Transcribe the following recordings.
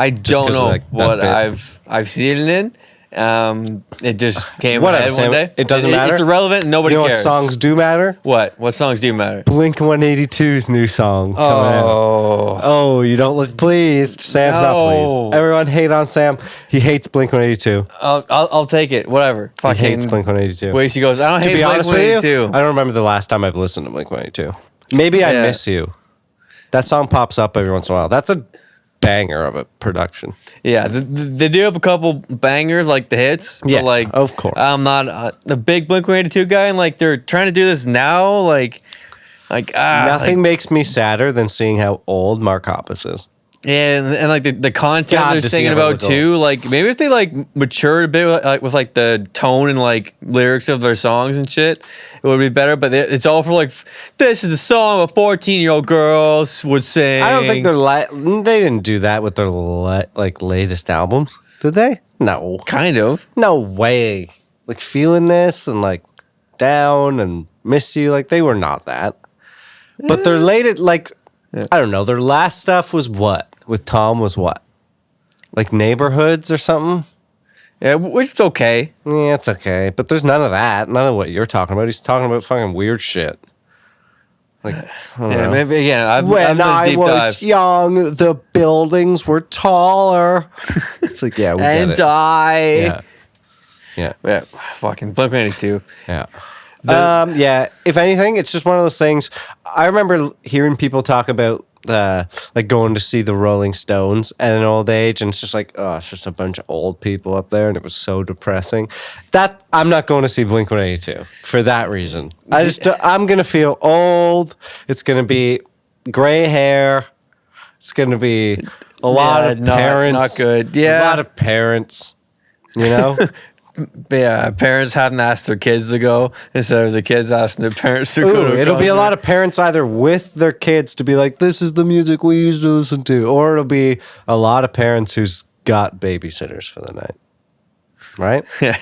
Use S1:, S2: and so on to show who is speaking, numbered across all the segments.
S1: I don't know what I've seen it in. It just came ahead one day.
S2: It doesn't matter.
S1: It's irrelevant. And nobody cares.
S2: What songs do matter?
S1: What songs do matter?
S2: Blink 182's new song coming out. Oh, you don't look pleased. Sam's not pleased. Everyone hate on Sam. He hates Blink 182.
S1: I'll take it. Whatever.
S2: He hates Blink 182.
S1: Wait, she goes, I don't hate Blink 182.
S2: I don't remember the last time I've listened to Blink 182. Maybe I Miss You. That song pops up every once in a while. That's a banger of a production.
S1: Yeah, they do have a couple bangers, like the hits.
S2: Yeah,
S1: but like,
S2: of course.
S1: I'm not a big Blink-182 guy, and like they're trying to do this now. Nothing
S2: makes me sadder than seeing how old Mark Hoppus is.
S1: Yeah, and like the content they're singing about too. Like maybe if they like matured a bit with like the tone and like lyrics of their songs and shit, it would be better. But it's all for like, this is the song a 14-year-old girls would sing.
S2: I don't think they didn't do that with their latest albums, did they? No,
S1: kind of.
S2: No way. Like Feeling This and like Down and Miss You, like they were not that. But their latest, I don't know, their last stuff was what? With Tom was what? Like Neighborhoods or something?
S1: Yeah, which is okay.
S2: Yeah, it's okay. But there's none of that. None of what you're talking about. He's talking about fucking weird shit. Like,
S1: maybe again.
S2: When I was young, the buildings were taller. It's like, yeah, we get it.
S1: And
S2: Yeah.
S1: Fucking Blink-182.
S2: Yeah. If anything, it's just one of those things. I remember hearing people talk about like going to see the Rolling Stones at an old age, and it's just like, oh, it's just a bunch of old people up there, and it was so depressing. That I'm not going to see Blink-182 for that reason. I'm gonna feel old. It's gonna be gray hair. It's gonna be a lot of parents.
S1: Not good. Yeah,
S2: a lot of parents. You know.
S1: Yeah, parents having to ask their kids to go instead of the kids asking their parents to go.
S2: It'll be a lot of parents either with their kids to be like, this is the music we used to listen to, or it'll be a lot of parents who's got babysitters for the night. Right?
S1: Yeah.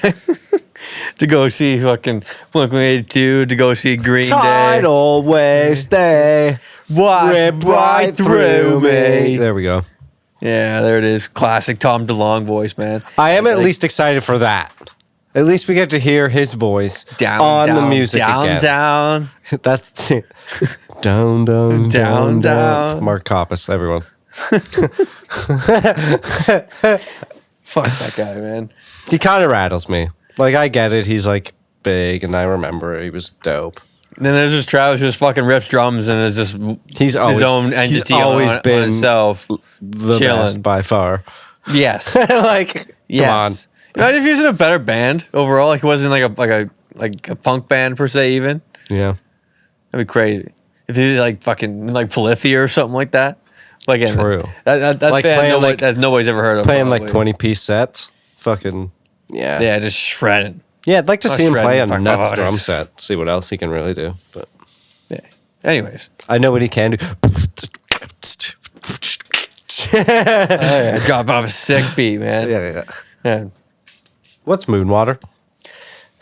S1: To go see fucking Blink-182, to go see Green Day.
S2: Tidal waves, they rip right through me. There we go.
S1: Yeah, there it is. Classic Tom DeLonge voice, man.
S2: I am at least excited for that. At least we get to hear his voice on the music again.
S1: Down.
S2: That's it. Down. Mark Hoppus, everyone.
S1: Fuck that guy, man.
S2: He kind of rattles me. Like, I get it. He's like big, and I remember he was dope.
S1: And then there's just Travis who just fucking rips drums and is just his own entity. He's always been himself,
S2: the best by far.
S1: Yes,
S2: like
S1: yes.
S2: Come on.
S1: Imagine if he was in a better band overall. Like he wasn't like a punk band per se. Even
S2: yeah,
S1: that'd be crazy. If he was like fucking like Polyphia or something like that. Like again,
S2: true.
S1: That's
S2: like
S1: band that nobody's ever heard of.
S2: Playing like 20-piece sets. Fucking yeah.
S1: Yeah, just shredding.
S2: Yeah, I'd like to see him play a nuts drum set. See what else he can really do. But
S1: yeah. Anyways,
S2: I know what he can do.
S1: Drop off a sick beat, man.
S2: Yeah. What's Moonwater?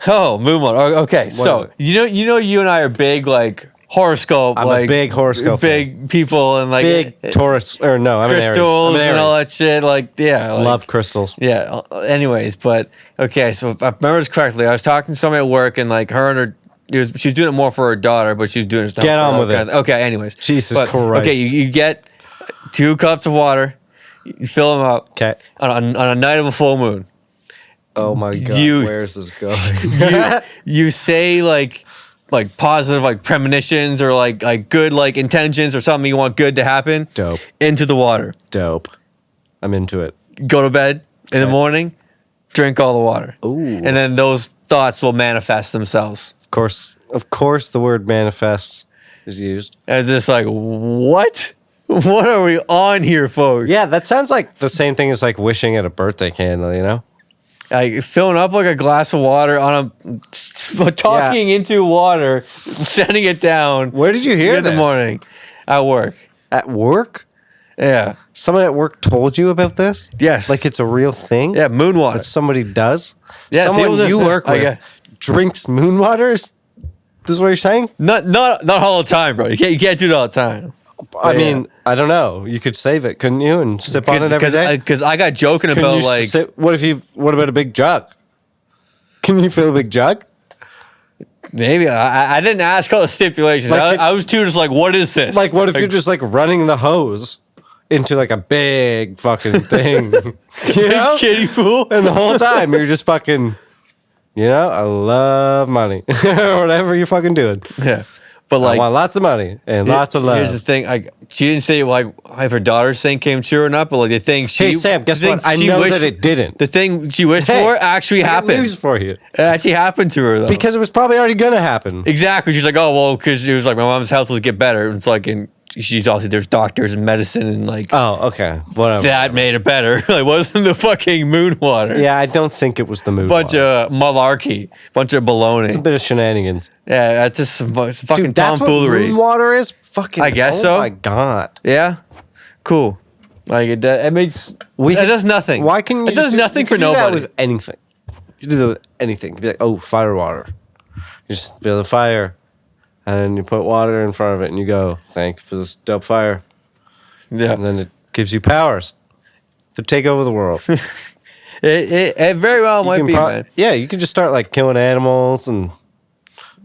S1: Oh, Moonwater. Okay, so you know, you and I are big like horoscope.
S2: I'm
S1: like
S2: a big horoscope.
S1: Big fan. People and like
S2: big Taurus. Or no, I'm
S1: crystals
S2: an Aries.
S1: and all that shit. Like yeah,
S2: love crystals.
S1: Yeah. Anyways, but okay. So if I remember this correctly, I was talking to somebody at work, and like her and her. She was doing it more for her daughter, but she was doing it.
S2: Get on with it.
S1: Okay. Anyways,
S2: Jesus Christ.
S1: Okay, you get 2 cups of water. You fill them up.
S2: Okay.
S1: On a night of a full moon.
S2: Oh my God! Where's this going?
S1: you say like positive like premonitions or like good like intentions or something you want good to happen.
S2: Dope.
S1: Into the water.
S2: Dope. I'm into it.
S1: Go to bed in the morning. Drink all the water.
S2: Ooh.
S1: And then those thoughts will manifest themselves.
S2: Of course, the word manifest is used.
S1: And it's just like, what? What are we on here, folks?
S2: Yeah, that sounds like the same thing as like wishing at a birthday candle, you know?
S1: Like filling up like a glass of water on talking into water, sending it down.
S2: Where did you hear this?
S1: In the morning. At work.
S2: At work?
S1: Yeah.
S2: Someone at work told you about this?
S1: Yes.
S2: Like it's a real thing?
S1: Yeah, Moonwater.
S2: That somebody does?
S1: Yeah,
S2: someone you work with drinks Moonwater? This is what you're saying?
S1: Not all the time, bro. You can't do it all the time.
S2: I mean, I don't know. You could save it, couldn't you, and sip on it every day?
S1: Because I got joking
S2: Couldn't
S1: about
S2: you
S1: like.
S2: what about a big jug? Can you fill a big jug?
S1: Maybe I didn't ask all the stipulations.
S2: Like,
S1: I was too just like, what is this?
S2: Like, what if you're just like running the hose into like a big fucking thing? You know?
S1: kiddie pool?
S2: And the whole time you're just fucking, I love money or whatever you're fucking doing.
S1: Yeah, but like,
S2: I want lots of money and lots of love.
S1: Here's the thing: she didn't say like if her daughter's thing came true or not, but like the thing she.
S2: Hey Sam, guess what? I know that it didn't.
S1: The thing she wished for actually happened.
S2: News for you.
S1: It actually happened to her though,
S2: because it was probably already gonna happen.
S1: Exactly. She's like, oh well, because it was like my mom's health will get better, and it's like, and she's obviously there's doctors and medicine and like.
S2: Oh, okay, whatever.
S1: That made it better. Like, wasn't the fucking Moonwater?
S2: Yeah, I don't think it was the Moonwater.
S1: Bunch of malarkey, bunch of baloney.
S2: It's a bit of shenanigans.
S1: Yeah, that's just some fucking
S2: Dude, that's
S1: tomfoolery.
S2: What Moonwater is fucking.
S1: I guess so.
S2: Oh my god.
S1: Yeah, cool. Like it makes. It does nothing.
S2: Why can you?
S1: It does nothing for nobody.
S2: That with anything. You do that with anything. You'd be like, oh, fire water. You just build a fire, and then you put water in front of it, and you go, thank you for this dope fire.
S1: Yeah,
S2: and then it gives you powers to take over the world.
S1: it very well might be, man.
S2: Yeah, you can just start like killing animals and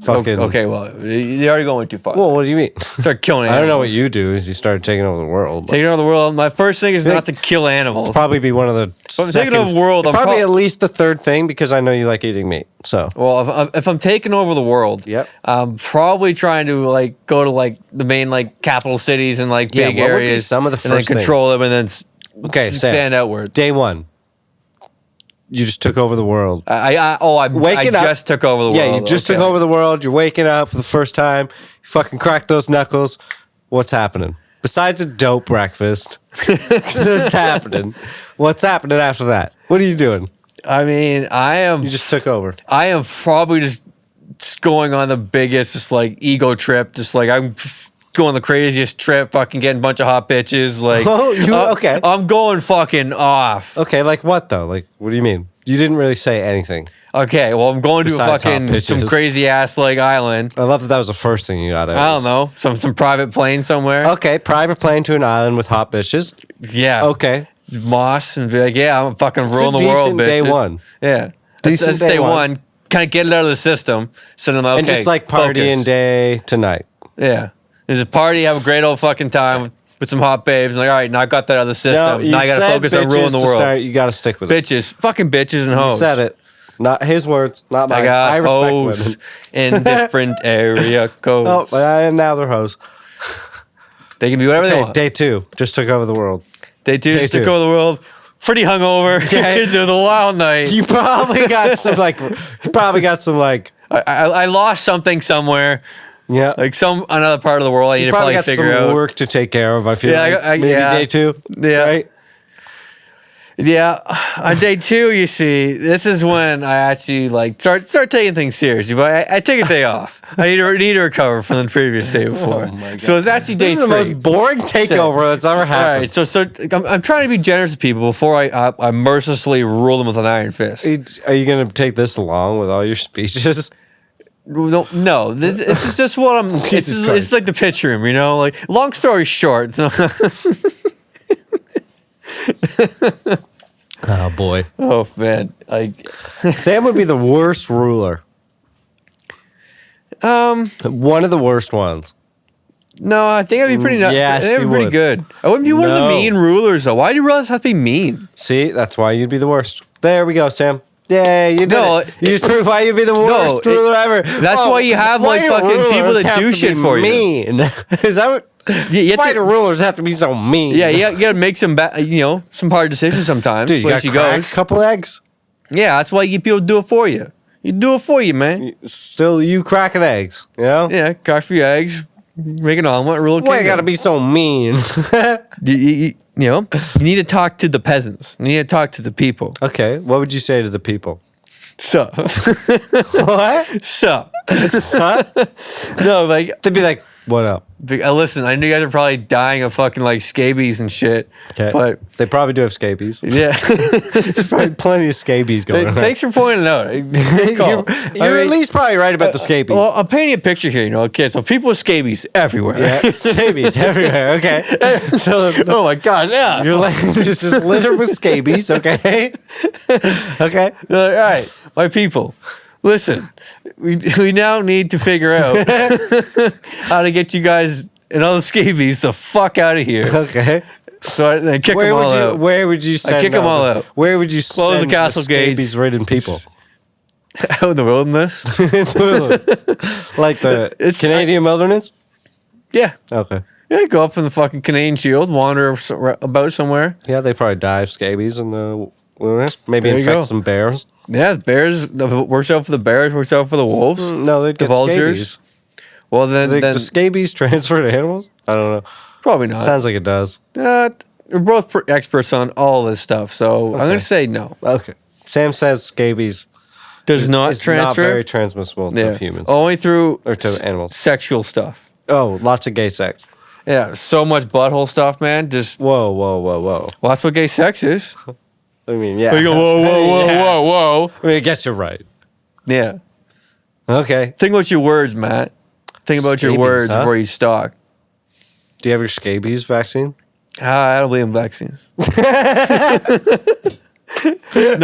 S2: fucking.
S1: Okay, well, you're already going too far.
S2: Well, what do you mean?
S1: Start killing animals.
S2: I don't know what you do. Is you start taking over the world.
S1: Taking over the world. My first thing is not to kill animals.
S2: Probably be one of the.
S1: If I'm taking over the world, I'm
S2: probably at least the third thing because I know you like eating meat. So.
S1: Well, if I'm taking over the world,
S2: yep.
S1: I'm probably trying to like go to like the main like capital cities and like big
S2: what
S1: areas.
S2: Would be some of the first
S1: and then control them and then expand outward.
S2: Day one. You just took over the world.
S1: I just took over the world.
S2: Yeah, you just took over the world. You're waking up for the first time. You fucking crack those knuckles. What's happening? Besides a dope breakfast, what's happening? What's happening after that? What are you doing?
S1: I mean,
S2: You just took over.
S1: I am probably just going on the biggest, just like ego trip. Just like I'm going the craziest trip, fucking getting a bunch of hot bitches. Like,
S2: okay?
S1: I'm going fucking off.
S2: Okay, like what though? Like, what do you mean? You didn't really say anything.
S1: Okay, well, I'm going to a
S2: Besides
S1: fucking some crazy ass like island.
S2: I love that was the first thing you got out.
S1: I don't know, some private plane somewhere.
S2: Okay, private plane to an island with hot bitches.
S1: Yeah.
S2: Okay.
S1: Moss and be like, yeah, I'm fucking ruling the world, bitches.
S2: Day one.
S1: Yeah.
S2: Decent
S1: day one. Kind of get it out of the system. So then, okay,
S2: and just like partying day to night.
S1: Yeah. There's a party, have a great old fucking time with some hot babes. And like, all right, now I got that out of the system. Now I got to focus on ruling the world.
S2: You got to stick with it.
S1: Bitches. Fucking bitches and hoes.
S2: You said it. Not his words, not mine.
S1: I got
S2: respect
S1: hoes
S2: women.
S1: in different area codes.
S2: And now they're hoes.
S1: They can be whatever they want.
S2: Day two. Just took over the world.
S1: Day two just took over the world. Pretty hungover.
S2: Okay.
S1: Into the wild night.
S2: You probably got some
S1: I lost something somewhere.
S2: Yeah,
S1: like another part of the world. I need to probably figure out.
S2: Work to take care of. I feel.
S1: Yeah,
S2: maybe day two.
S1: Yeah,
S2: right.
S1: Yeah, on day two, you see, this is when I actually like start taking things seriously. But I take a day off. I need to recover from the previous day before. So it's actually day three.
S2: This is the most boring takeover that's ever happened.
S1: All right, so I'm trying to be generous to people before I mercilessly rule them with an iron fist.
S2: Are you going to take this along with all your speeches?
S1: No, this is just what I'm. It's like the pitch room, you know. Like, long story short. So
S2: oh boy.
S1: Oh man. Like
S2: Sam would be the worst ruler. One of the worst ones.
S1: No, I think I'd be pretty.
S2: Yes,
S1: I'd be pretty good. I wouldn't be one of the mean rulers though. Why do rulers have to be mean?
S2: See, that's why you'd be the worst. There we go, Sam. Yeah, you did it. You just proved why you'd be the worst ruler ever.
S1: That's why you have like fucking people that do shit for you.
S2: Mean. Is that what? Why do rulers have to be so mean?
S1: Yeah, you gotta make some some hard decisions sometimes.
S2: Dude, you gotta crack a couple eggs.
S1: Yeah, that's why you get people to do it for you. You do it for you, man.
S2: Still, you cracking eggs, you know?
S1: Yeah, crack for your eggs, make an omelet, rule a
S2: Why you gotta be so mean?
S1: you need to talk to the peasants. You need to talk to the people.
S2: Okay, what would you say to the people?
S1: Sup?
S2: What?
S1: Sup?
S2: Son?
S1: No, like
S2: They'd be like, what up?
S1: listen, I know you guys are probably dying of fucking like scabies and shit.
S2: Okay.
S1: But
S2: they probably do have scabies.
S1: yeah.
S2: There's probably plenty of scabies going on.
S1: Thanks for pointing it out.
S2: You're at least probably right about the scabies.
S1: Well, I'm painting a picture here, okay? So people with scabies everywhere.
S2: Yeah, scabies everywhere. Okay. So,
S1: oh my gosh, yeah.
S2: Your land is just littered with scabies. Okay. Okay.
S1: All right, my people. Listen, we now need to figure out how to get you guys and all the scabies the fuck out of here.
S2: Okay.
S1: So I kick them all out.
S2: Where would you send?
S1: I kick them all out.
S2: Where would you
S1: close
S2: send
S1: the castle gates?
S2: Scabies-ridden people.
S1: Out in the wilderness.
S2: Like the Canadian wilderness.
S1: Yeah.
S2: Okay.
S1: Yeah, go up in the fucking Canadian Shield, wander about somewhere.
S2: Yeah, they probably die of scabies in the wilderness. Maybe infect some bears.
S1: Yeah, bears works out for the bears, works out for the wolves.
S2: No, they'd get
S1: vultures.
S2: scabies.
S1: Well, then
S2: the scabies transfer to animals? I don't know.
S1: Probably not.
S2: Sounds like it does.
S1: We're both experts on all this stuff, so I'm going to say no.
S2: Okay. Sam says scabies
S1: does not transfer.
S2: Not very transmissible to humans.
S1: Only through
S2: or to animals.
S1: Sexual stuff.
S2: Oh, lots of gay sex.
S1: Yeah, so much butthole stuff, man. Just
S2: whoa.
S1: Well, that's what gay sex is.
S2: I mean, yeah.
S1: You go, whoa.
S2: I mean, I guess you're right.
S1: Yeah.
S2: Okay.
S1: Think about your words, Matt. Think about your words before you stalk.
S2: Do you have your scabies vaccine?
S1: I don't believe in vaccines. No,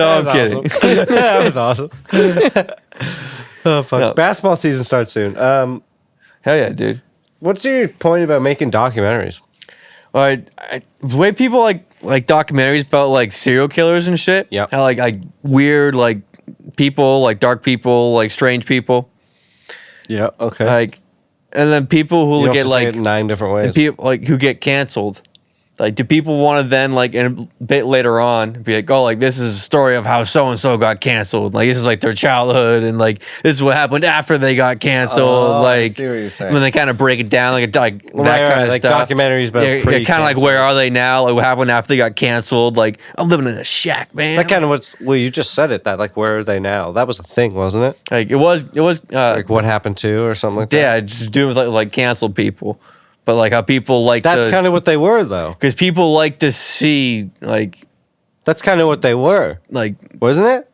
S1: I'm kidding.
S2: Awesome. That was awesome. Oh, fuck. No. Basketball season starts soon.
S1: Hell yeah, dude.
S2: What's your point about making documentaries?
S1: Well, the way people like documentaries about like serial killers and shit.
S2: Yeah.
S1: How like weird like people, like dark people, like strange people.
S2: Yeah. Okay.
S1: Like, and then people who get like
S2: 9 different ways.
S1: People like who get canceled. Like, do people want to then, like, in a bit later on, be like, oh, like, this is a story of how so-and-so got canceled. Like, this is, like, their childhood, and, like, this is what happened after they got canceled.
S2: Oh,
S1: like,
S2: I see what you're saying.
S1: When they kind of break it down, like that kind of
S2: like
S1: stuff.
S2: Documentaries about
S1: kind of like, where are they now? Like, what happened after they got canceled? Like, I'm living in a shack, man.
S2: That kind of well, you just said it, that, like, where are they now? That was a thing, wasn't it?
S1: Like, it was.
S2: Like, what happened to, or something like that?
S1: Yeah, just doing with, like canceled people. But like how people like
S2: that's kind of what they were, though.
S1: Because people like to see like
S2: that's kind of what they were,
S1: like
S2: wasn't it?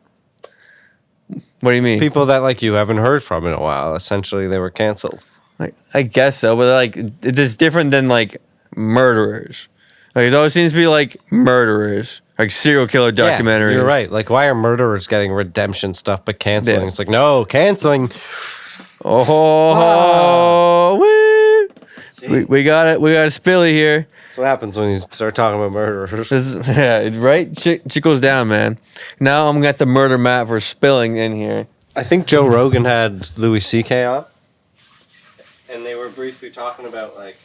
S1: What do you mean?
S2: People that like you haven't heard from in a while. Essentially, they were canceled.
S1: Like I guess so, but like it's different than like murderers. Like it always seems to be like murderers, like serial killer documentaries.
S2: Yeah, you're right. Like why are murderers getting redemption stuff but canceling? Yeah. It's like no canceling.
S1: We got it. We got a spilly here.
S2: That's what happens when you start talking about murderers.
S1: Yeah, right? Shit goes down, man. Now I'm got the murder map for spilling in here.
S2: I think Joe Rogan had Louis C.K. on. And they were briefly talking about, like,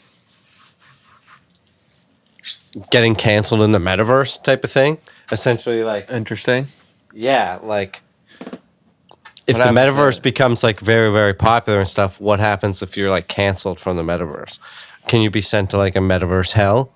S2: getting canceled in the metaverse type of thing. Essentially, like...
S1: Interesting.
S2: Yeah, like... If the metaverse becomes like very, very popular and stuff, what happens if you're like canceled from the metaverse? Can you be sent to like a metaverse hell?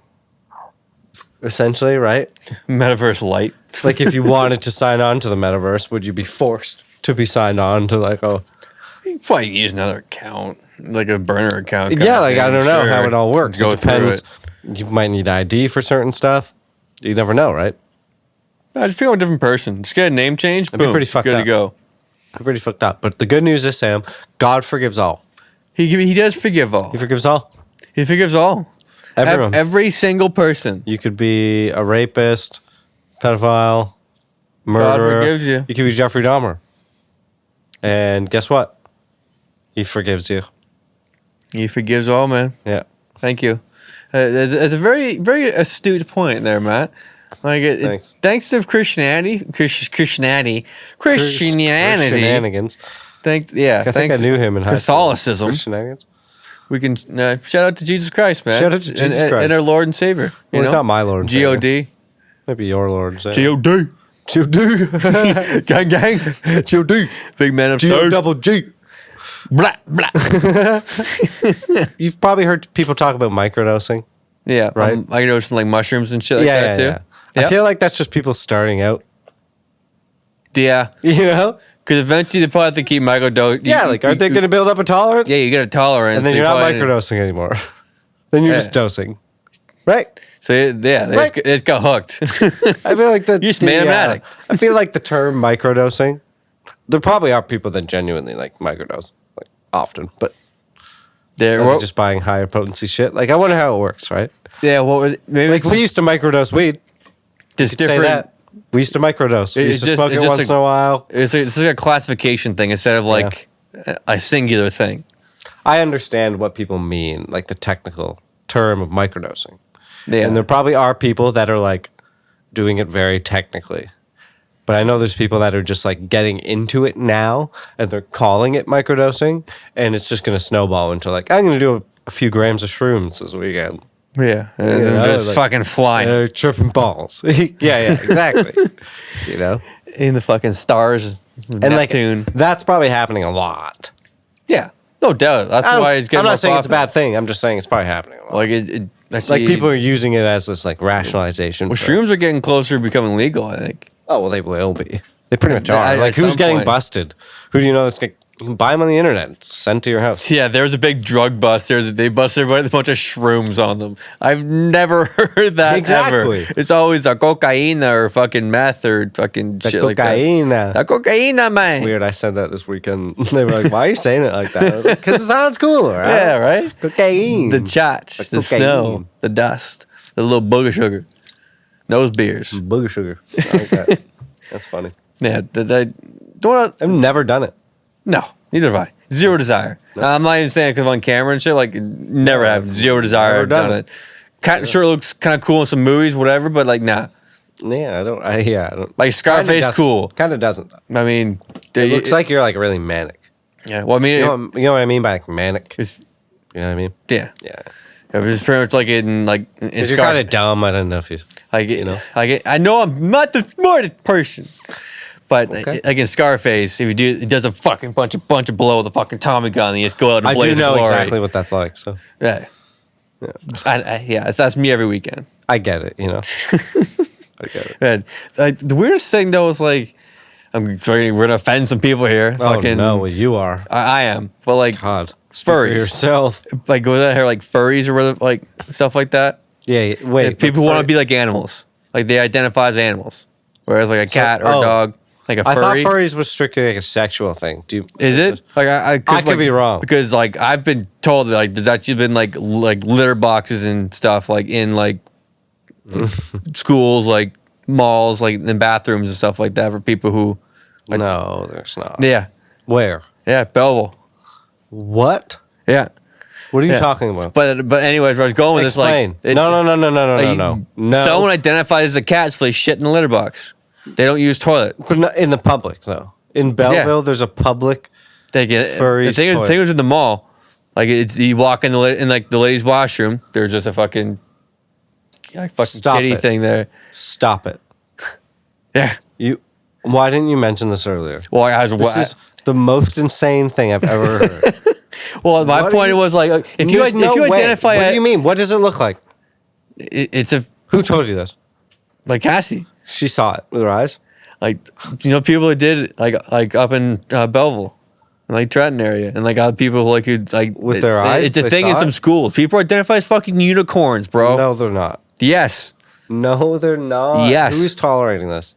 S2: Essentially, right?
S1: Metaverse light.
S2: Like if you wanted to sign on to the metaverse, would you be forced to be signed on to like
S1: you probably use another account, like a burner account.
S2: Yeah, like I don't know how it all works. It depends. You might need ID for certain stuff. You never know, right?
S1: I just feel like a different person. Just get a name change.
S2: That'd be pretty fucked up.
S1: Good to go.
S2: Pretty fucked up. But the good news is, Sam, God forgives all.
S1: He does forgive all.
S2: He forgives all.
S1: He forgives all.
S2: Everyone.
S1: Every single person.
S2: You could be a rapist, pedophile, murderer.
S1: God forgives you.
S2: You could be Jeffrey Dahmer. And guess what? He forgives you.
S1: He forgives all, man.
S2: Yeah.
S1: Thank you. It's a very, very astute point there, Matt. Like thanks to Christianity.
S2: Shenanigans.
S1: Thanks.
S2: I think I knew him in high school.
S1: Catholicism. We can shout out to Jesus Christ, man.
S2: Shout out to Jesus Christ
S1: and our Lord and Savior.
S2: Well, he's not my Lord and Savior.
S1: G-O-D.
S2: Maybe your Lord and Savior.
S1: G-O-D.
S2: G-O-D.
S1: Gang.
S2: G-O-D.
S1: Big man of
S2: G-O-double-G.
S1: Blah, blah.
S2: You've probably heard people talk about microdosing.
S1: Yeah.
S2: Right?
S1: I know some like mushrooms and shit like that too.
S2: Yeah. I feel like that's just people starting out.
S1: Yeah.
S2: You know?
S1: Because eventually they probably have to keep microdosing.
S2: Yeah, like, aren't they going to build up a tolerance?
S1: Yeah, you get a tolerance.
S2: And then you're not microdosing anymore. Then you're just dosing. Right?
S1: So, yeah, it's got hooked.
S2: I feel like
S1: You're just made them addict.
S2: I feel like the term microdosing, there probably are people that genuinely like microdose, like often, but they're just buying higher potency shit. Like, I wonder how it works, right?
S1: Yeah, well, maybe
S2: like we used to microdose weed.
S1: Just different.
S2: Say that. We used to microdose. We used to smoke it once in a while.
S1: It's like a classification thing instead of like a singular thing.
S2: I understand what people mean, like the technical term of microdosing.
S1: Yeah.
S2: And there probably are people that are like doing it very technically. But I know there's people that are just like getting into it now and they're calling it microdosing, and it's just going to snowball into like, I'm going to do a few grams of shrooms this weekend.
S1: Yeah. And they're just like, fucking flying.
S2: They're tripping balls. yeah, exactly. You know?
S1: In the fucking stars. And Neptune.
S2: Like, that's probably happening a lot.
S1: Yeah. No doubt. That's why it's getting
S2: I'm not saying
S1: popular.
S2: It's a bad thing. I'm just saying it's probably happening a lot.
S1: Like
S2: like people are using it as this like rationalization.
S1: Well, shrooms are getting closer to becoming legal, I think.
S2: Oh, well, they will be. They pretty much are. Like, who's getting busted? Who do you know that's you can buy them on the internet. It's sent to your house.
S1: Yeah, there was a big drug bust there that they busted everybody with a bunch of shrooms on them. I've never heard that ever. It's always a cocaine or fucking meth or fucking shit like that. The cocaine, man.
S2: It's weird. I said that this weekend. They were like, why are you saying it like that? I was like, because it sounds cool, right?
S1: Yeah, right?
S2: Cocaine.
S1: The chats, the snow, the dust, the little booger sugar. Nose beers.
S2: Booger sugar. I like that. That's funny.
S1: Yeah,
S2: I've never done it.
S1: No, neither have I. Zero desire. No. I'm not even saying it because I'm on camera and shit. Like, never have. Zero desire. Never done it. Sure, it looks kind of cool in some movies, whatever, but like, nah.
S2: Yeah, I don't.
S1: Like, Scarface, cool.
S2: Kind of doesn't.
S1: I mean,
S2: it looks like you're like really manic.
S1: Yeah, well, I mean,
S2: you know what I mean by like manic? You know what I mean?
S1: Yeah. It's pretty much like in Scarface.
S2: You're kind of dumb. I don't know if you
S1: know. I know I'm not the smartest person. But like in Scarface, if he does a fucking bunch of blow with a fucking Tommy gun, and he just go out and blaze of glory.
S2: I do know exactly what that's like. So
S1: yeah. That's me every weekend.
S2: I get it. You know, I get it.
S1: Man, the weirdest thing though is like, we're gonna offend some people here.
S2: Oh no, well, you are.
S1: I am, but like,
S2: God,
S1: furries.
S2: Yourself.
S1: Like, go out here like furries or whatever, like stuff like that.
S2: Yeah. Wait.
S1: People want to be like animals. Like they identify as animals, whereas like a cat or a dog. Like a furry.
S2: I thought furries was strictly like a sexual thing.
S1: Is it? Like I
S2: could be wrong
S1: because like I've been told that like there's actually been like litter boxes and stuff like in like schools, like malls, like in bathrooms and stuff like that for people who. Like,
S2: no, there's not.
S1: Yeah.
S2: Where?
S1: Yeah, Belleville.
S2: What?
S1: Yeah.
S2: What are you talking about?
S1: But anyways, where I was going with
S2: Explain.
S1: this, like
S2: No.
S1: Someone identifies as a cat, so they shit in the litter box. They don't use toilet.
S2: But not in the public, though. In Belleville, there's a public furries
S1: the thing was in the mall. Like, you walk in the ladies' washroom, there's just a fucking kitty thing there.
S2: Stop it.
S1: Yeah.
S2: Why didn't you mention this earlier?
S1: Well,
S2: this is the most insane thing I've ever heard.
S1: Well, my point was like, if you identify...
S2: What do you mean? What does it look like?
S1: It's a...
S2: Who told you this?
S1: Like Cassie.
S2: She saw it with her eyes.
S1: Like, people that did it, like up in Belleville, like Trenton area, and like other people who
S2: with their eyes.
S1: It's a thing in some schools. People identify as fucking unicorns, bro.
S2: No, they're not.
S1: Yes.
S2: No, they're not.
S1: Yes.
S2: Who's tolerating this?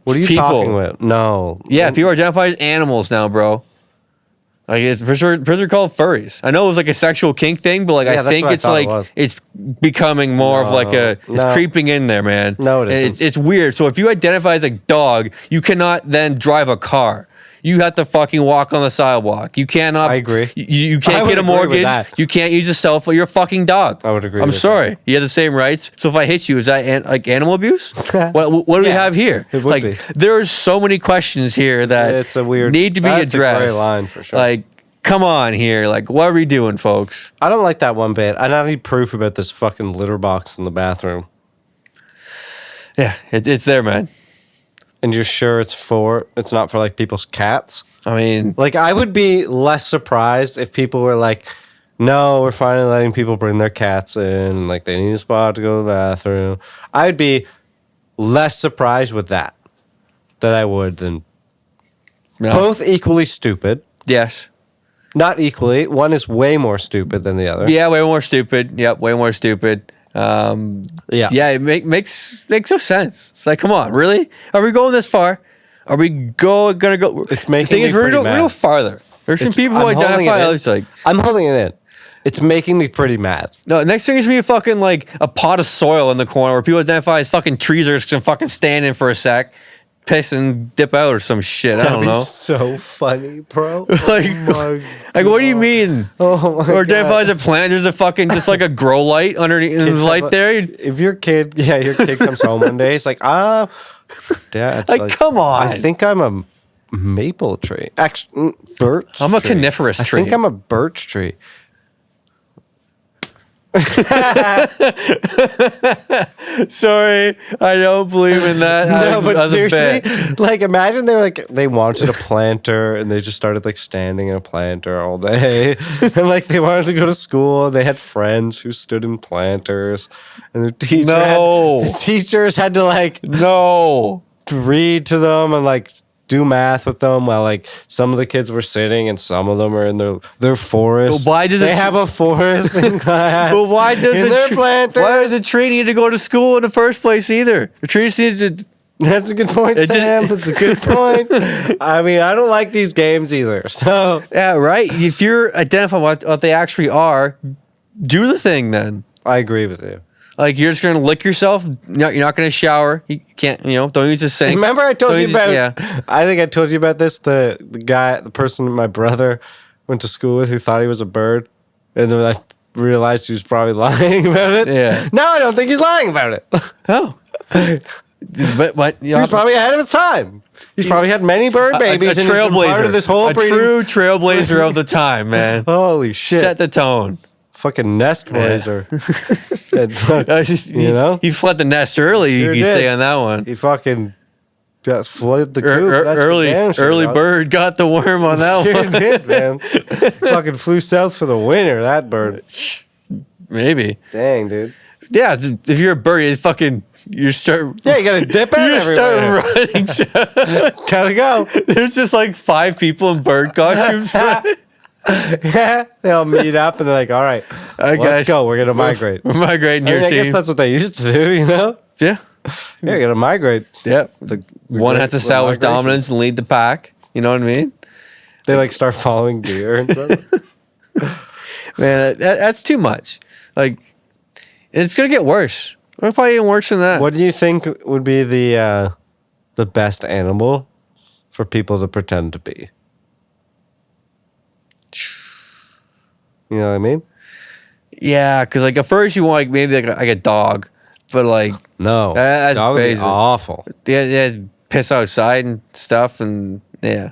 S2: What are you talking about? No.
S1: Yeah, people identify as animals now, bro. Like, it's for sure called furries. I know it was like a sexual kink thing, but like I think it's like it's becoming more of like it's creeping in there, man.
S2: No, it isn't.
S1: It's weird. So if you identify as a dog, you cannot then drive a car. You have to fucking walk on the sidewalk. You cannot.
S2: I agree.
S1: You can't get a mortgage. You can't use a cell phone. You're a fucking dog.
S2: I would agree.
S1: I'm sorry. You have the same rights. So if I hit you, is that like animal abuse? What do we have here?
S2: It would be.
S1: There's so many questions here that
S2: it's a weird
S1: need to be addressed.
S2: That's a gray line for sure.
S1: Like, come on here. Like, what are we doing, folks?
S2: I don't like that one bit. I need proof about this fucking litter box in the bathroom.
S1: Yeah, it's there, man.
S2: And you're sure it's not for like people's cats?
S1: I mean,
S2: like, I would be less surprised if people were like, no, we're finally letting people bring their cats in. Like, they need a spot to go to the bathroom. I'd be less surprised with that than I would than
S1: No.
S2: both equally stupid.
S1: Yes.
S2: Not equally. One is way more stupid than the other.
S1: Yeah, way more stupid. Yep, way more stupid. Yeah, it makes no sense. It's like, come on, really? Are we going this far? Are we gonna go?
S2: It's making
S1: the thing
S2: me
S1: is, we're
S2: pretty
S1: gonna
S2: mad.
S1: go farther. There's some people who
S2: I'm holding
S1: identify
S2: it in.
S1: others like.
S2: I'm holding it in. It's making me pretty mad.
S1: No, next thing is gonna be fucking like a pot of soil in the corner where people identify as fucking trees are just gonna fucking stand in for a sec, piss and dip out or some shit. I don't know.
S2: So funny, bro.
S1: Like, like, what do you mean?
S2: Oh my
S1: Or identify
S2: God.
S1: as a plant? There's a fucking just like a grow light underneath the light there.
S2: If your kid comes home one day, it's like, Dad,
S1: Like, come on.
S2: I think I'm a maple tree. Actually, birch.
S1: I'm a
S2: tree.
S1: coniferous tree.
S2: I think I'm a birch tree.
S1: Sorry, I don't believe in that.
S2: No,
S1: as
S2: but
S1: a
S2: seriously,
S1: bit.
S2: like imagine they wanted a planter and they just started like standing in a planter all day, and like they wanted to go to school. They had friends who stood in planters, and the teachers had to like
S1: No.
S2: read to them and like do math with them while like some of the kids were sitting and some of them are in their forest.
S1: But why does
S2: they
S1: it-
S2: have a forest in class?
S1: But why does
S2: in their planters?
S1: why does a tree need to go to school in the first place either? The tree needs to.
S2: That's a good point,
S1: It just-
S2: Sam. That's a good point. I mean, I don't like these games either. So
S1: Yeah, right. If you're identifying what they actually are, do the thing then.
S2: I agree with you.
S1: Like you're just gonna lick yourself. You're not gonna shower. You can't. Don't use the sink.
S2: Remember I told
S1: Don't
S2: you
S1: use
S2: about?
S1: Yeah.
S2: I think I told you about this. The person my brother went to school with who thought he was a bird, and then I realized he was probably lying about it.
S1: Yeah.
S2: No, I don't think he's lying about it.
S1: Oh. But
S2: He was probably ahead of his time. He's probably had many bird babies.
S1: a
S2: and he's been
S1: trailblazer.
S2: part of this whole
S1: a
S2: breeding-
S1: true trailblazer of the time, man.
S2: Holy shit!
S1: Set the tone.
S2: Fucking nest blazer. You know?
S1: He fled the nest early.
S2: Sure
S1: you
S2: did.
S1: say on that one.
S2: He fucking just flooded the coop. That's for
S1: Early
S2: damn sure, dog.
S1: bird got the worm on that
S2: Sure
S1: one.
S2: did, man. Fucking flew south for the winter. That bird.
S1: Maybe.
S2: Dang, dude.
S1: Yeah, if you're a bird, you start.
S2: Yeah, you gotta dip out
S1: You
S2: everywhere.
S1: start running.
S2: Gotta go.
S1: There's just like 5 people in bird costumes.
S2: Yeah, they all meet up and they're like, "All right,
S1: guys,
S2: let's go. We're gonna migrate."
S1: We're migrating
S2: I
S1: your
S2: mean, I guess
S1: team.
S2: that's what they used to do, you know?
S1: Yeah.
S2: Yeah, you gotta migrate.
S1: Yeah. One
S2: great-
S1: has to
S2: the
S1: establish
S2: migration.
S1: dominance and lead the pack. You know what I mean?
S2: They like start following deer and stuff.
S1: Man, that's too much. Like, it's gonna get worse. It'll probably even worse than that.
S2: What do you think would be the best animal for people to pretend to be? You know what I mean?
S1: Yeah, because like at first you want like maybe like a dog, but like
S2: No,
S1: That's
S2: dog would be
S1: basic.
S2: awful.
S1: yeah, piss outside and stuff, and yeah,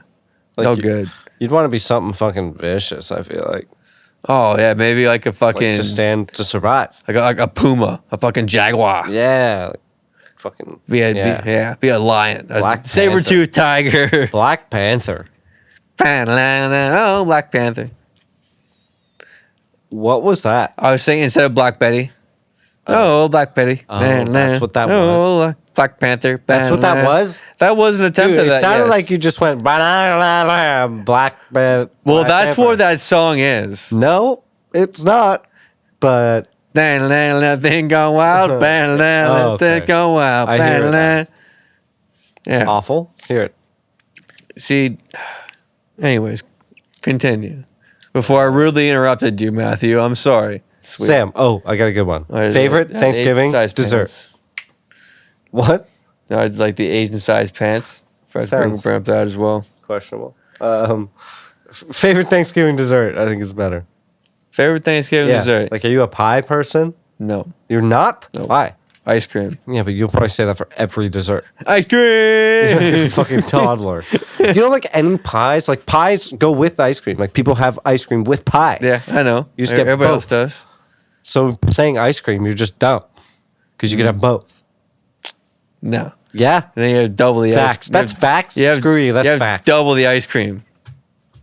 S2: Like
S1: no
S2: you-
S1: good.
S2: You'd want to be something fucking vicious. I feel like
S1: Oh yeah, maybe like a fucking
S2: to survive.
S1: like a puma, a fucking jaguar.
S2: Yeah, like fucking
S1: Be a lion, a
S2: Black
S1: saber-toothed tiger.
S2: Black Panther.
S1: Oh, Black Panther.
S2: What was that?
S1: I was saying instead of Black Betty. Oh, Black Betty.
S2: Oh, that's what that
S1: was. Black Panther.
S2: That's what that was?
S1: That was an attempt
S2: Dude,
S1: at
S2: it
S1: that.
S2: sounded
S1: yes.
S2: like you just went Black.
S1: Well,
S2: Black
S1: that's
S2: Panther.
S1: what that song is.
S2: No, it's not. But
S1: Nothing go wild.
S2: Oh, okay.
S1: Nothing go wild.
S2: I hear it now.
S1: Yeah.
S2: awful. Hear it.
S1: See, anyways, continue. Before I rudely interrupted you, Matthew, I'm sorry. Sweet.
S2: Sam. Oh, I got a good one. Favorite Thanksgiving
S1: Asian-sized
S2: dessert.
S1: pants.
S2: What?
S1: No, it's like the Asian-sized pants. Bring
S2: Sounds-
S1: up that as well.
S2: Questionable. Favorite Thanksgiving dessert. I think is better.
S1: Favorite Thanksgiving dessert?
S2: Like, are you a pie person?
S1: No.
S2: You're not.
S1: Nope.
S2: Why?
S1: Ice cream.
S2: Yeah, but you'll probably say that for every dessert.
S1: Ice
S2: You're
S1: cream!
S2: a fucking toddler. You don't like any pies? Like pies go with ice cream. Like people have ice cream with pie.
S1: Yeah, I know.
S2: You just get
S1: Everybody else
S2: both.
S1: does.
S2: So saying ice cream, you're just dumb. Because you could have both.
S1: No.
S2: Yeah.
S1: And then you have double the
S2: Facts.
S1: ice
S2: That's facts.
S1: You have,
S2: Screw you. That's
S1: you have
S2: facts.
S1: double the ice cream.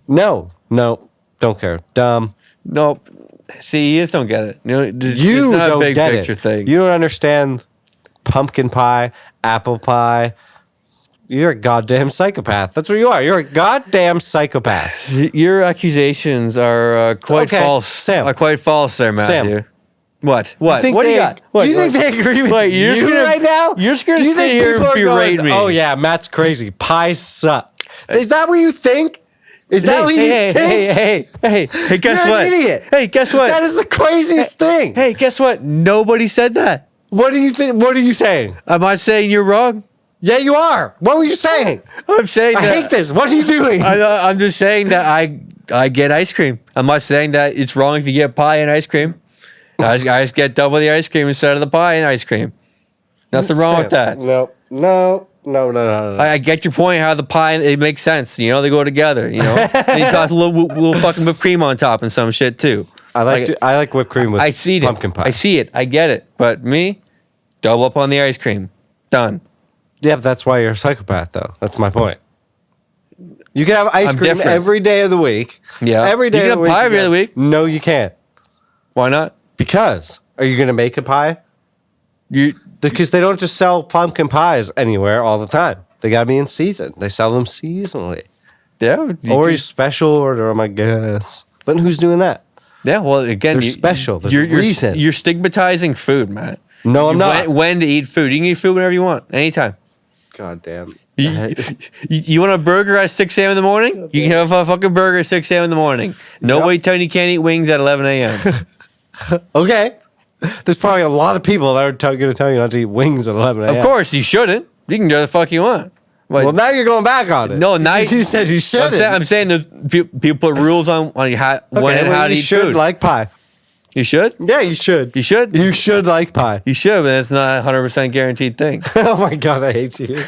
S2: No. Don't care. Dumb.
S1: Nope. See, you just don't get it. It's
S2: You
S1: not
S2: don't
S1: a big
S2: get
S1: picture
S2: it.
S1: thing.
S2: You don't understand pumpkin pie, apple pie, You're a goddamn psychopath. That's what you are. You're a goddamn psychopath.
S1: Your accusations are quite false.
S2: Sam.
S1: Are quite false there, Matthew.
S2: Sam.
S1: What? What do you got?
S2: Do you think they agree with you right now?
S1: You're just going to sit here and berate me.
S2: Oh, yeah, Matt's crazy. Pies suck. Is that what you think? Is that what you think?
S1: Hey, guess
S2: You're
S1: what?
S2: an idiot.
S1: Hey, guess what?
S2: That is the craziest thing.
S1: Hey, guess what? Nobody said that.
S2: What do you think? What are you saying?
S1: Am I saying you're wrong?
S2: Yeah, you are. What were you saying?
S1: I'm saying
S2: I hate this. What are you doing?
S1: I'm just saying that I get ice cream. I'm not saying that it's wrong if you get pie and ice cream. I just get double the ice cream instead of the pie and ice cream. Nothing wrong with that.
S2: No.
S1: I get your point. How the pie, it makes sense. You know, they go together. You know, and you got a little fucking whipped cream on top and some shit too.
S2: I like whipped cream with pumpkin pie.
S1: I see it. I get it. But me, double up on the ice cream. Done.
S2: Yeah, but that's why you're a psychopath, though. That's my point. You can have ice cream every day of the week.
S1: Yeah,
S2: every day.
S1: You can have pie every day of the week.
S2: No, you can't.
S1: Why not?
S2: Because are you going to make a pie? Because they don't just sell pumpkin pies anywhere all the time. They got to be in season. They sell them seasonally.
S1: Yeah,
S2: or you special order them, I guess. But who's doing that?
S1: Yeah, well, again,
S2: they're special. There's a reason.
S1: You're stigmatizing food, man.
S2: No, I'm not.
S1: When to eat food? You can eat food whenever you want, anytime.
S2: God damn.
S1: You want a burger at 6 a.m. in the morning? You can have a fucking burger at 6 a.m. in the morning. Nobody telling you can't eat wings at 11 a.m.
S2: Okay. There's probably a lot of people that are going to tell you not to eat wings at 11 a.m.
S1: Of course, you shouldn't. You can do what the fuck you want. But
S2: well, now you're going back on it.
S1: No, now
S2: you said you shouldn't.
S1: I'm saying there's people put rules on when and how to eat food. You
S2: should like pie.
S1: You should?
S2: Yeah, you should.
S1: You should?
S2: You should like pie.
S1: You should, but it's not a 100% guaranteed thing.
S2: Oh my God, I hate you.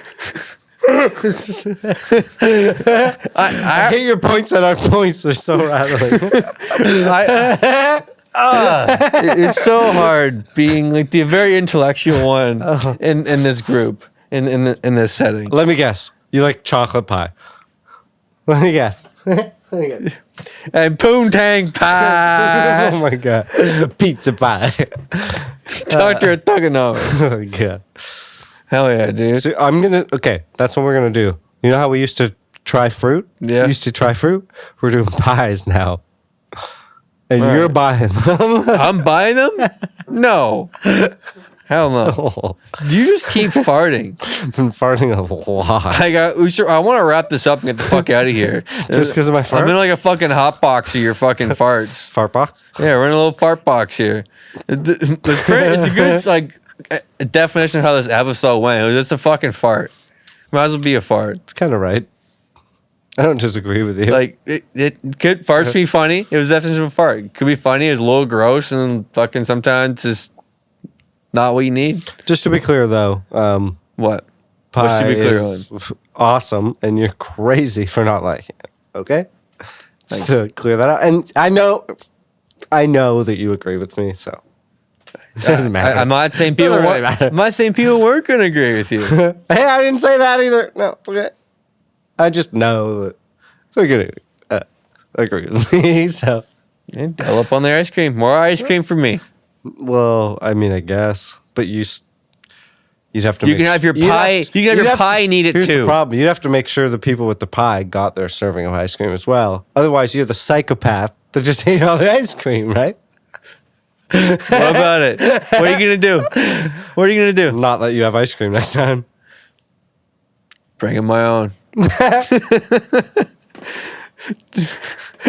S2: I hate your points and our points are so rattling.
S1: It's so hard being like the very intellectual one in this group, in this setting.
S2: Let me guess. You like chocolate pie. Let me guess.
S1: And poontang pie.
S2: Oh my God. Pizza pie.
S1: Dr. Tuganov.
S2: Oh my God.
S1: Hell yeah, dude.
S2: So okay, that's what we're going to do. You know how we used to try fruit?
S1: Yeah.
S2: We used to try fruit? We're doing pies now. And you're buying them.
S1: I'm buying them? No. Hell no. You just keep farting.
S2: I've been farting a lot.
S1: I want to wrap this up and get the fuck out of here.
S2: Just because of my fart?
S1: I'm in like a fucking hot box of your fucking farts.
S2: Fart box?
S1: Yeah, we're in a little fart box here. It's a good like definition of how this episode went. It was just a fucking fart. Might as well be a fart.
S2: It's kind of right. I don't disagree with you.
S1: Like it could farts be funny. It was definition of a fart. It could be funny. It's a little gross and fucking sometimes just not what you need.
S2: Just to be clear, though,
S1: what?
S2: Pie
S1: Just to be clear
S2: is awesome, and you're crazy for not liking it. Okay, just to clear that out. And I know that you agree with me, so it doesn't matter.
S1: I'm not saying people. I'm not saying people weren't going to agree with you.
S2: Hey, I didn't say that either. No, it's okay. I just know that they're going to agree with me. So,
S1: double up on the ice cream. More ice cream for me.
S2: Well, I mean, I guess, but you'd have to.
S1: You can have your pie. You can have your pie and eat it too.
S2: Here's the problem: you'd have to make sure the people with the pie got their serving of ice cream as well. Otherwise, you're the psychopath that just ate all the ice cream, right?
S1: What about it? What are you gonna do? What are you gonna do?
S2: Not let you have ice cream next time.
S1: Bring in my own.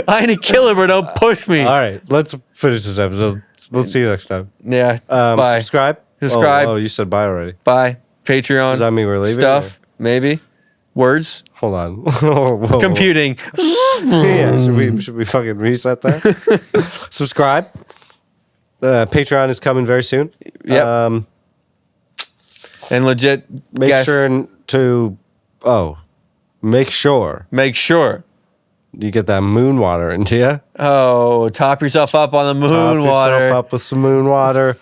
S1: I ain't a killer, but don't push me.
S2: All right, let's finish this episode. We'll see you next time.
S1: Yeah. Bye.
S2: Subscribe. Oh, you said bye already.
S1: Bye. Patreon.
S2: Does that mean we're leaving?
S1: Stuff. Maybe. Words.
S2: Hold on. Whoa.
S1: Computing.
S2: Yeah. Should we fucking reset that? Subscribe. Patreon is coming very soon.
S1: Yep. And legit.
S2: Make sure you get that Moonwater into you.
S1: Oh, top yourself up on the Moonwater.
S2: Top yourself up with some Moonwater,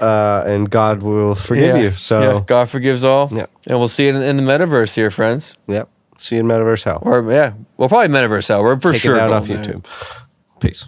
S2: and God will forgive you. So
S1: yeah, God forgives all.
S2: Yeah.
S1: And we'll see it in the metaverse here, friends.
S2: Yep. See you in Metaverse Hell.
S1: We'll probably Metaverse Hell. We're for
S2: Take
S1: sure
S2: it down off YouTube. Peace.